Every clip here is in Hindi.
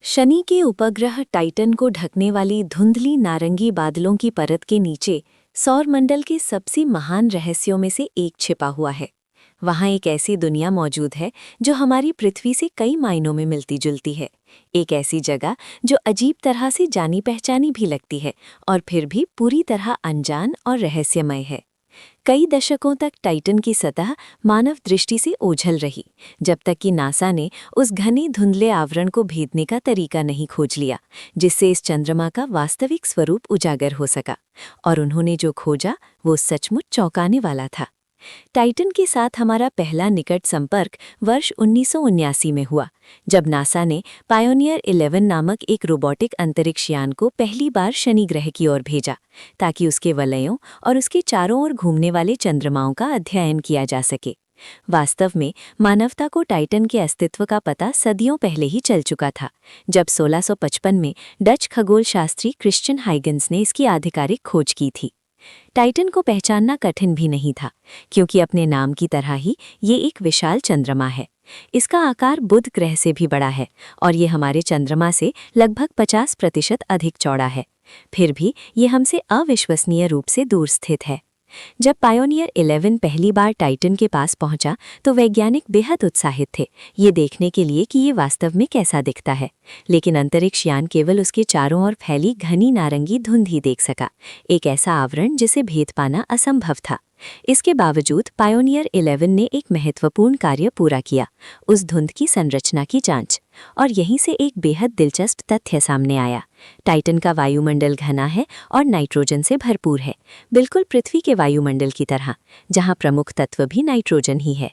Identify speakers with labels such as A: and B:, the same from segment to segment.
A: शनि के उपग्रह टाइटन को ढकने वाली धुंधली नारंगी बादलों की परत के नीचे सौरमंडल के सबसे महान रहस्यों में से एक छिपा हुआ है। वहाँ एक ऐसी दुनिया मौजूद है जो हमारी पृथ्वी से कई मायनों में मिलती जुलती है। एक ऐसी जगह जो अजीब तरह से जानी पहचानी भी लगती है और फिर भी पूरी तरह अनजान और रहस्यमय है। कई दशकों तक टाइटन की सतह मानव दृष्टि से ओझल रही, जब तक कि नासा ने उस घने धुंधले आवरण को भेदने का तरीका नहीं खोज लिया, जिससे इस चंद्रमा का वास्तविक स्वरूप उजागर हो सका। और उन्होंने जो खोजा वो सचमुच चौंकाने वाला था। टाइटन के साथ हमारा पहला निकट संपर्क वर्ष 1979 में हुआ, जब नासा ने पायोनियर 11 नामक एक रोबोटिक अंतरिक्ष यान को पहली बार शनि ग्रह की ओर भेजा, ताकि उसके वलयों और उसके चारों ओर घूमने वाले चंद्रमाओं का अध्ययन किया जा सके। वास्तव में मानवता को टाइटन के अस्तित्व का पता सदियों पहले ही चल चुका था, जब 1655 में डच खगोलशास्त्री क्रिश्चियन हाइगन्स ने इसकी आधिकारिक खोज की थी। टाइटन को पहचानना कठिन भी नहीं था, क्योंकि अपने नाम की तरह ही ये एक विशाल चंद्रमा है। इसका आकार बुध ग्रह से भी बड़ा है और ये हमारे चंद्रमा से लगभग 50% अधिक चौड़ा है। फिर भी ये हमसे अविश्वसनीय रूप से दूर स्थित है। जब पायोनियर 11 पहली बार टाइटन के पास पहुंचा तो वैज्ञानिक बेहद उत्साहित थे, ये देखने के लिए कि ये वास्तव में कैसा दिखता है। लेकिन अंतरिक्ष यान केवल उसके चारों ओर फैली घनी नारंगी धुंध ही देख सका, एक ऐसा आवरण जिसे भेद पाना असंभव था। इसके बावजूद पायोनियर 11 ने एक महत्वपूर्ण कार्य पूरा किया, उस धुंध की संरचना की जांच। और यहीं से एक बेहद दिलचस्प तथ्य सामने आया। टाइटन का वायुमंडल घना है और नाइट्रोजन से भरपूर है, बिल्कुल पृथ्वी के वायुमंडल की तरह, जहां प्रमुख तत्व भी नाइट्रोजन ही है।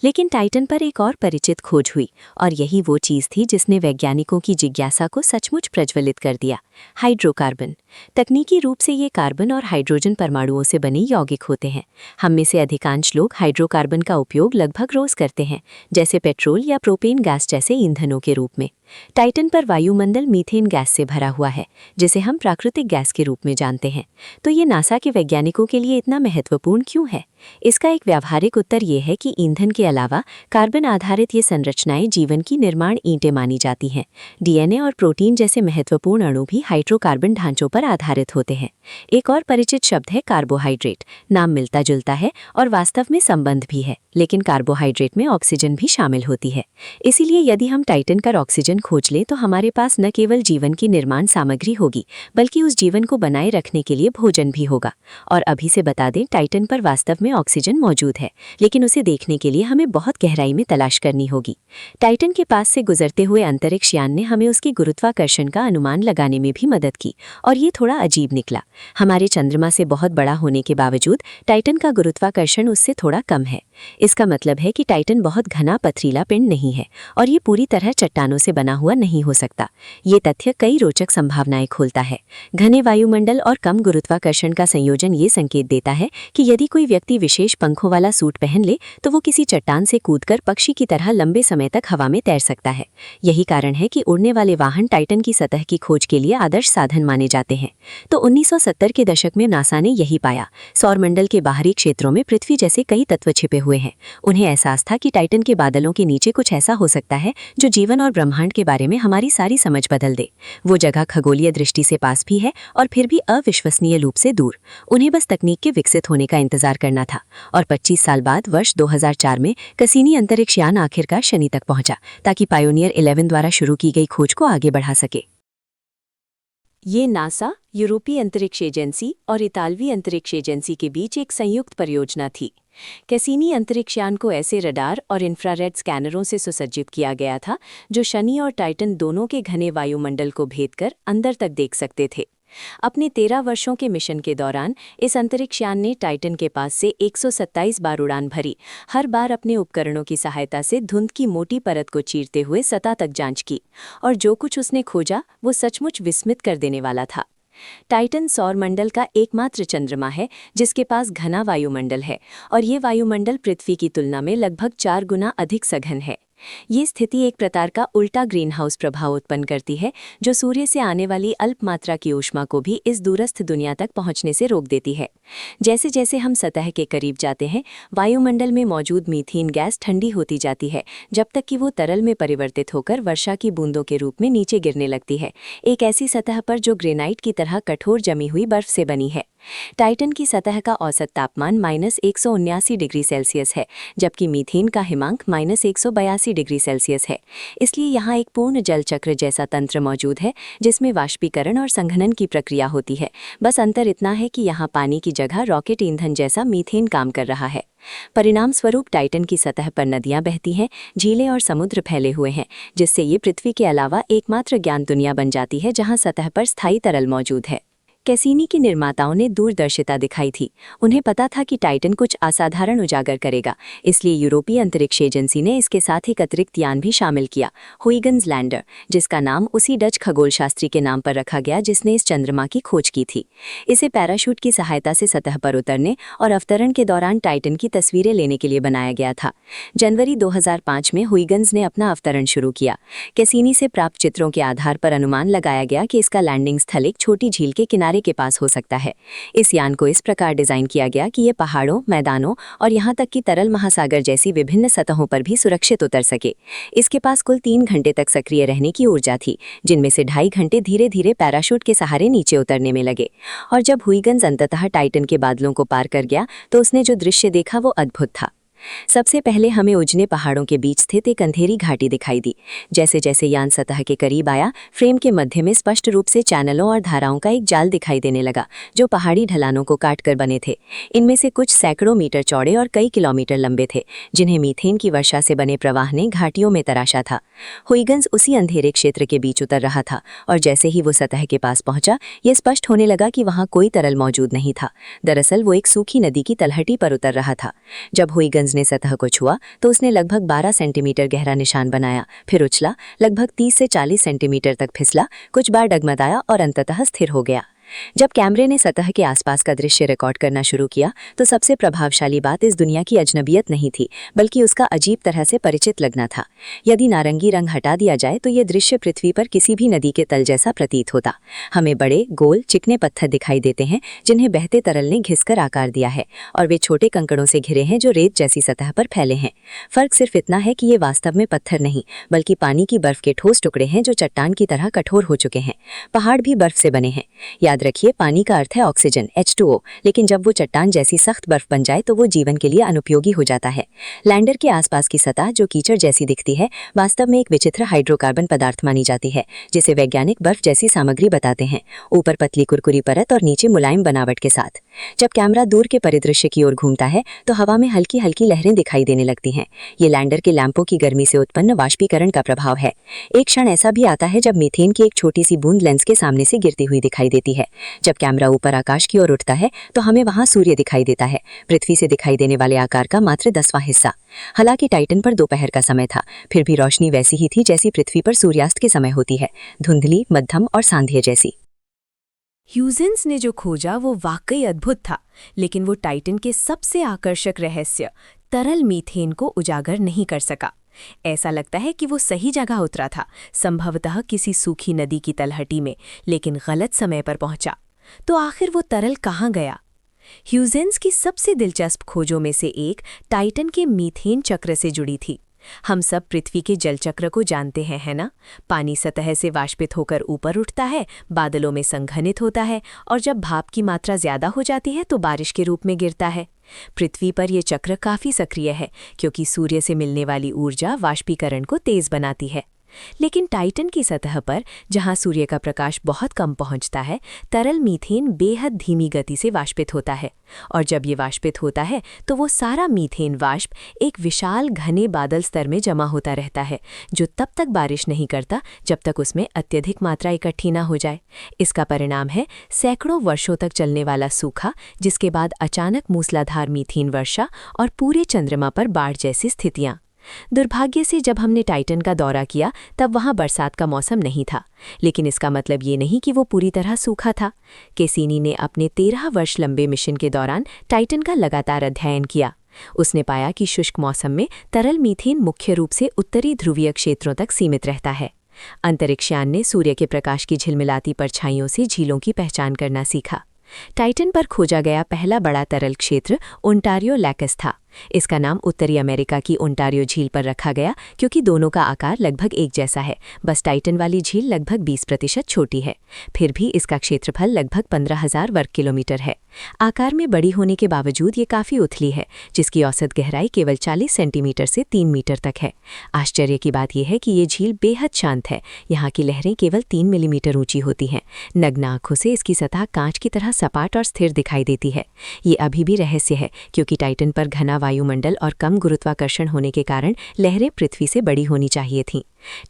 A: लेकिन टाइटन पर एक और परिचित खोज हुई, और यही वो चीज़ थी जिसने वैज्ञानिकों की जिज्ञासा को सचमुच प्रज्वलित कर दिया। हाइड्रोकार्बन। तकनीकी रूप से ये कार्बन और हाइड्रोजन परमाणुओं से बने यौगिक होते हैं। हम में से अधिकांश लोग हाइड्रोकार्बन का उपयोग लगभग रोज करते हैं, जैसे पेट्रोल या प्रोपेन गैस जैसे ईंधनों के रूप में। टाइटन पर वायुमंडल मीथेन गैस से भरा हुआ है, जिसे हम प्राकृतिक गैस के रूप में जानते हैं। तो ये नासा के वैज्ञानिकों के लिए इतना महत्वपूर्ण क्यों है? इसका एक व्यावहारिक उत्तर ये है कि ईंधन के अलावा कार्बन आधारित ये संरचनाएं जीवन की निर्माण ईंटें मानी जाती हैं। डीएनए और प्रोटीन जैसे महत्वपूर्ण अणु भी हाइड्रोकार्बन ढांचों पर आधारित होते हैं। एक और परिचित शब्द है कार्बोहाइड्रेट। नाम मिलता जुलता है और वास्तव में संबंध भी है, लेकिन कार्बोहाइड्रेट में ऑक्सीजन भी शामिल होती है। इसीलिए यदि हम टाइटन पर ऑक्सीजन खोज लें तो हमारे पास न केवल जीवन की निर्माण सामग्री होगी, बल्कि उस जीवन को बनाए रखने के लिए भोजन भी होगा। और अभी से बता दें, टाइटन पर वास्तव में ऑक्सीजन मौजूद है, लेकिन उसे देखने के लिए हमें बहुत गहराई में तलाश करनी होगी। टाइटन के पास से गुजरते हुए अंतरिक्ष यान ने हमें उसकी गुरुत्वाकर्षण का अनुमान लगाने में भी मदद की, और ये थोड़ा अजीब निकला। हमारे चंद्रमा से बहुत बड़ा होने के बावजूद टाइटन का गुरुत्वाकर्षण उससे थोड़ा कम है। इसका मतलब है कि टाइटन बहुत घना पथरीला पिंड नहीं है, और ये पूरी तरह चट्टानों से बना हुआ नहीं हो सकता। ये तथ्य कई रोचक संभावनाएं खोलता है। घने वायुमंडल और कम गुरुत्वाकर्षण का संयोजन ये संकेत देता है कि यदि कोई व्यक्ति विशेष पंखों वाला सूट पहन ले तो वो किसी चट्टान से कूदकर पक्षी की तरह लंबे समय तक हवा में तैर सकता है। यही कारण है कि उड़ने वाले वाहन टाइटन की सतह की खोज के लिए आदर्श साधन माने जाते हैं। तो 1970 के दशक में नासा ने यही पाया, सौरमंडल के बाहरी क्षेत्रों में पृथ्वी जैसे कई तत्व छिपे हुए हैं। उन्हें एहसास था कि टाइटन के बादलों के नीचे कुछ ऐसा हो सकता है जो जीवन और ब्रह्मांड के बारे में हमारी सारी समझ बदल दे। वो जगह खगोलीय दृष्टि से पास भी है और फिर भी अविश्वसनीय रूप से दूर। उन्हें बस तकनीक के विकसित होने का इंतजार करना था। और 25 साल बाद वर्ष 2004 में कैसिनी अंतरिक्ष यान आखिरकार शनि तक पहुंचा, ताकि पायोनियर 11 द्वारा शुरू की गई खोज को आगे बढ़ा सके। ये नासा, यूरोपीय अंतरिक्ष एजेंसी और इतालवी अंतरिक्ष एजेंसी के बीच एक संयुक्त परियोजना थी। कैसिनी अंतरिक्ष यान को ऐसे रडार और इंफ्रारेड स्कैनरों से सुसज्जित किया गया था जो शनि और टाइटन दोनों के घने वायुमंडल को भेदकर अंदर तक देख सकते थे। अपने 13 वर्षों के मिशन के दौरान इस अंतरिक्ष यान ने टाइटन के पास से 127 बार उड़ान भरी, हर बार अपने उपकरणों की सहायता से धुंध की मोटी परत को चीरते हुए सतह तक जांच की, और जो कुछ उसने खोजा वो सचमुच विस्मित कर देने वाला था। टाइटन सौरमंडल का एकमात्र चंद्रमा है जिसके पास घना वायुमंडल है, और ये वायुमंडल पृथ्वी की तुलना में लगभग 4 गुना अधिक सघन है। ये स्थिति एक प्रकार का उल्टा ग्रीनहाउस प्रभाव उत्पन्न करती है, जो सूर्य से आने वाली अल्प मात्रा की ऊष्मा को भी इस दूरस्थ दुनिया तक पहुंचने से रोक देती है। जैसे जैसे हम सतह के करीब जाते हैं, वायुमंडल में मौजूद मीथेन गैस ठंडी होती जाती है, जब तक कि वो तरल में परिवर्तित होकर वर्षा की बूंदों के रूप में नीचे गिरने लगती है, एक ऐसी सतह पर जो ग्रेनाइट की तरह कठोर जमी हुई बर्फ से बनी है। टाइटन की सतह का औसत तापमान -179 डिग्री सेल्सियस है, जबकि मीथेन का हिमांक -182 डिग्री सेल्सियस है। इसलिए यहाँ एक पूर्ण जल चक्र जैसा तंत्र मौजूद है, जिसमें वाष्पीकरण और संघनन की प्रक्रिया होती है। बस अंतर इतना है कि यहाँ पानी की जगह रॉकेट ईंधन जैसा मीथेन काम कर रहा है। परिणाम स्वरूप टाइटन की सतह पर नदियां बहती हैं, झीलें और समुद्र फैले हुए हैं, जिससे ये पृथ्वी के अलावा एकमात्र ज्ञान दुनिया बन जाती है जहां सतह पर स्थायी तरल मौजूद है। कैसीनी के निर्माताओं ने दूरदर्शिता दिखाई थी। उन्हें पता था कि टाइटन कुछ असाधारण उजागर करेगा, इसलिए यूरोपीय अंतरिक्ष एजेंसी ने इसके साथ एक अतिरिक्त यान भी शामिल किया, हुइगन्स लैंडर, जिसका नाम उसी डच खगोलशास्त्री के नाम पर रखा गया जिसने इस चंद्रमा की खोज की थी। इसे पैराशूट की सहायता से सतह पर उतरने और अवतरण के दौरान टाइटन की तस्वीरें लेने के लिए बनाया गया था। जनवरी 2005 में हुइगन्स ने अपना अवतरण शुरू किया। कैसीनी से प्राप्त चित्रों के आधार पर अनुमान लगाया गया कि इसका लैंडिंग स्थल एक छोटी झील के किनारे के पास हो सकता है। इस यान को इस प्रकार डिजाइन किया गया कि ये पहाड़ों, मैदानों और यहाँ तक कि तरल महासागर जैसी विभिन्न सतहों पर भी सुरक्षित उतर सके। इसके पास कुल 3 घंटे तक सक्रिय रहने की ऊर्जा थी, जिनमें से 2.5 घंटे धीरे धीरे पैराशूट के सहारे नीचे उतरने में लगे। और जब हुइगन्स अंततः टाइटन के बादलों को पार कर गया, तो उसने जो दृश्य देखा वो अद्भुत था। सबसे पहले हमें उजने पहाड़ों के बीच स्थित एक अंधेरी घाटी दिखाई दी। जैसे जैसे यान सतह के करीब आया, फ्रेम के मध्य में स्पष्ट रूप से चैनलों और धाराओं का एक जाल दिखाई देने लगा, जो पहाड़ी ढलानों को काटकर बने थे। इनमें से कुछ सैकड़ों मीटर चौड़े और कई किलोमीटर लंबे थे, जिन्हें मीथेन की वर्षा से बने प्रवाह ने घाटियों में तराशा था। हुइगन्स उसी अंधेरे क्षेत्र के बीच उतर रहा था, और जैसे ही वो सतह के पास पहुंचा, ये स्पष्ट होने लगा कि वहां कोई तरल मौजूद नहीं था। दरअसल वो एक सूखी नदी की तलहटी पर उतर रहा था। जब हुइगन्स ने सतह को छुआ, तो उसने लगभग 12 सेंटीमीटर गहरा निशान बनाया, फिर उछला, लगभग 30 से 40 सेंटीमीटर तक फिसला, कुछ बार डगमगाया और अंततः स्थिर हो गया। जब कैमरे ने सतह के आसपास का दृश्य रिकॉर्ड करना शुरू किया, तो सबसे प्रभावशाली बात इस दुनिया की अजनबियत नहीं थी, बल्कि उसका अजीब तरह से परिचित लगना था। यदि नारंगी रंग हटा दिया जाए तो ये दृश्य पृथ्वी पर किसी भी नदी के तल जैसा प्रतीत होता। हमें बड़े, गोल, चिकने पत्थर दिखाई देते हैं, जिन्हें बहते तरल ने घिसकर आकार दिया है, और वे छोटे कंकड़ों से घिरे हैं जो रेत जैसी सतह पर फैले हैं। फर्क सिर्फ इतना है कि ये वास्तव में पत्थर नहीं, बल्कि पानी की बर्फ के ठोस टुकड़े हैं जो चट्टान की तरह कठोर हो चुके हैं। पहाड़ भी बर्फ से बने हैं। याद रखिए, पानी का अर्थ है ऑक्सीजन, H2O, लेकिन जब वो चट्टान जैसी सख्त बर्फ बन जाए तो वो जीवन के लिए अनुपयोगी हो जाता है। लैंडर के आसपास की सतह, जो कीचड़ जैसी दिखती है, वास्तव में एक विचित्र हाइड्रोकार्बन पदार्थ मानी जाती है, जिसे वैज्ञानिक बर्फ जैसी सामग्री बताते हैं, ऊपर पतली कुरकुरी परत और नीचे मुलायम बनावट के साथ। जब कैमरा दूर के परिदृश्य की ओर घूमता है, तो हवा में हल्की हल्की लहरें दिखाई देने लगती हैं। ये लैंडर के लैंपों की गर्मी से उत्पन्न वाष्पीकरण का प्रभाव है। एक क्षण ऐसा भी आता है जब मीथेन की एक छोटी सी बूंद लेंस के सामने से गिरती हुई दिखाई देती है। जब कैमरा ऊपर आकाश की ओर उठता है, तो हमें वहां सूर्य दिखाई देता है, पृथ्वी से दिखाई देने वाले आकार का मात्र 10वां हिस्सा। हालांकि टाइटन पर दोपहर का समय था, फिर भी रोशनी वैसी ही थी जैसी पृथ्वी पर सूर्यास्त के समय होती है, धुंधली, मध्यम और सांध्य जैसी।
B: ह्यूजेंस ने जो खोजा वो वाकई अद्भुत था, लेकिन वो टाइटन के सबसे आकर्षक रहस्य, तरल मीथेन को उजागर नहीं कर सका। ऐसा लगता है कि वो सही जगह उतरा था, संभवतः किसी सूखी नदी की तलहटी में, लेकिन गलत समय पर पहुंचा। तो आखिर वो तरल कहाँ गया? ह्यूजेंस की सबसे दिलचस्प खोजों में से एक टाइटन के मीथेन चक्र से जुड़ी थी। हम सब पृथ्वी के जल चक्र को जानते हैं, है ना? पानी सतह से वाष्पित होकर ऊपर उठता है, बादलों में संघनित होता है, और जब भाप की मात्रा ज्यादा हो जाती है तो बारिश के रूप में गिरता है। पृथ्वी पर यह चक्र काफी सक्रिय है, क्योंकि सूर्य से मिलने वाली ऊर्जा वाष्पीकरण को तेज बनाती है। लेकिन टाइटन की सतह पर, जहां सूर्य का प्रकाश बहुत कम पहुंचता है, तरल मीथेन बेहद धीमी गति से वाष्पित होता है, और जब ये वाष्पित होता है तो वो सारा मीथेन वाष्प एक विशाल घने बादल स्तर में जमा होता रहता है, जो तब तक बारिश नहीं करता जब तक उसमें अत्यधिक मात्रा इकट्ठी ना हो जाए। इसका परिणाम है सैकड़ों वर्षों तक चलने वाला सूखा, जिसके बाद अचानक मूसलाधार मीथेन वर्षा और पूरे चंद्रमा पर बाढ़ जैसी स्थितियां। दुर्भाग्य से जब हमने टाइटन का दौरा किया तब वहां बरसात का मौसम नहीं था, लेकिन इसका मतलब ये नहीं कि वो पूरी तरह सूखा था। कैसीनी ने अपने 13 वर्ष लंबे मिशन के दौरान टाइटन का लगातार अध्ययन किया। उसने पाया कि शुष्क मौसम में तरल मीथेन मुख्य रूप से उत्तरी ध्रुवीय क्षेत्रों तक सीमित रहता है। अंतरिक्षयान ने सूर्य के प्रकाश की झिलमिलाती परछाइयों से झीलों की पहचान करना सीखा। टाइटन पर खोजा गया पहला बड़ा तरल क्षेत्र ओंटारियो लैकस था। इसका नाम उत्तरी अमेरिका की ओंटारियो झील पर रखा गया क्योंकि दोनों का आकार लगभग एक जैसा है, बस टाइटन वाली झील लगभग 20% छोटी है। फिर भी इसका क्षेत्रफल लगभग 15,000 वर्ग किलोमीटर है। आकार में बड़ी होने के बावजूद ये काफ़ी उथली है, जिसकी औसत गहराई केवल 40 सेंटीमीटर से 3 मीटर तक है। आश्चर्य की बात यह है कि ये झील बेहद शांत है। यहाँ की लहरें केवल 3 मिलीमीटर ऊंची होती हैं। नग्न आँखों से इसकी सतह कांच की तरह सपाट और स्थिर दिखाई देती है। ये अभी भी रहस्य है क्योंकि टाइटन पर घना वायुमंडल और कम गुरुत्वाकर्षण होने के कारण लहरें पृथ्वी से बड़ी होनी चाहिए थीं।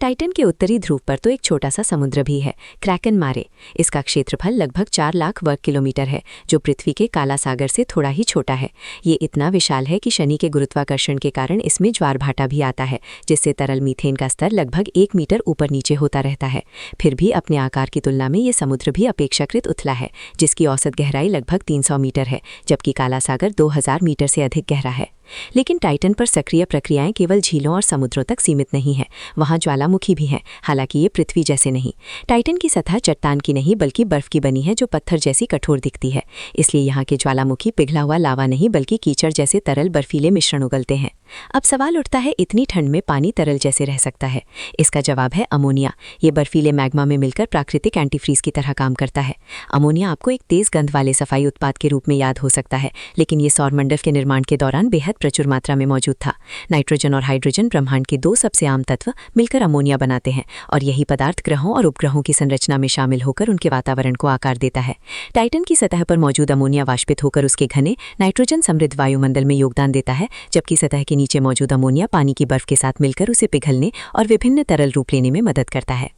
B: टाइटन के उत्तरी ध्रुव पर तो एक छोटा सा समुद्र भी है, क्रैकन मारे। इसका क्षेत्रफल लगभग 4 लाख वर्ग किलोमीटर है, जो पृथ्वी के काला सागर से थोड़ा ही छोटा है। ये इतना विशाल है कि शनि के गुरुत्वाकर्षण के कारण इसमें ज्वार भाटा भी आता है, जिससे तरल मीथेन का स्तर लगभग 1 मीटर ऊपर नीचे होता रहता है। फिर भी अपने आकार की तुलना में ये समुद्र भी अपेक्षाकृत उथला है, जिसकी औसत गहराई लगभग 300 मीटर है, जबकि काला सागर 2000 मीटर से अधिक गहरा है। लेकिन टाइटन पर सक्रिय प्रक्रियाएं केवल झीलों और समुद्रों तक सीमित नहीं हैं। वहाँ ज्वालामुखी भी हैं, हालांकि ये पृथ्वी जैसे नहीं। टाइटन की सतह चट्टान की नहीं बल्कि बर्फ की बनी है, जो पत्थर जैसी कठोर दिखती है। इसलिए यहाँ के ज्वालामुखी पिघला हुआ लावा नहीं बल्कि कीचड़ जैसे तरल बर्फीले मिश्रण उगलते हैं। अब सवाल उठता है, इतनी ठंड में पानी तरल जैसे रह सकता है? इसका जवाब है अमोनिया। ये बर्फीले मैग्मा में मिलकर प्राकृतिक एंटीफ्रीज की तरह काम करता है। अमोनिया आपको एक तेज गंध वाले सफाई उत्पाद के रूप में याद हो सकता है, लेकिन ये सौरमंडल के निर्माण के दौरान बेहद प्रचुर मात्रा में मौजूद था। नाइट्रोजन और हाइड्रोजन ब्रह्मांड के 2 सबसे आम तत्व मिलकर अमोनिया बनाते हैं, और यही पदार्थ ग्रहों और उपग्रहों की संरचना में शामिल होकर उनके वातावरण को आकार देता है। टाइटन की सतह पर मौजूद अमोनिया वाष्पित होकर उसके घने नाइट्रोजन समृद्ध वायुमंडल में योगदान देता है, जबकि सतह के नीचे मौजूद अमोनिया पानी की बर्फ के साथ मिलकर उसे पिघलने और विभिन्न तरल रूप लेने में मदद करता है।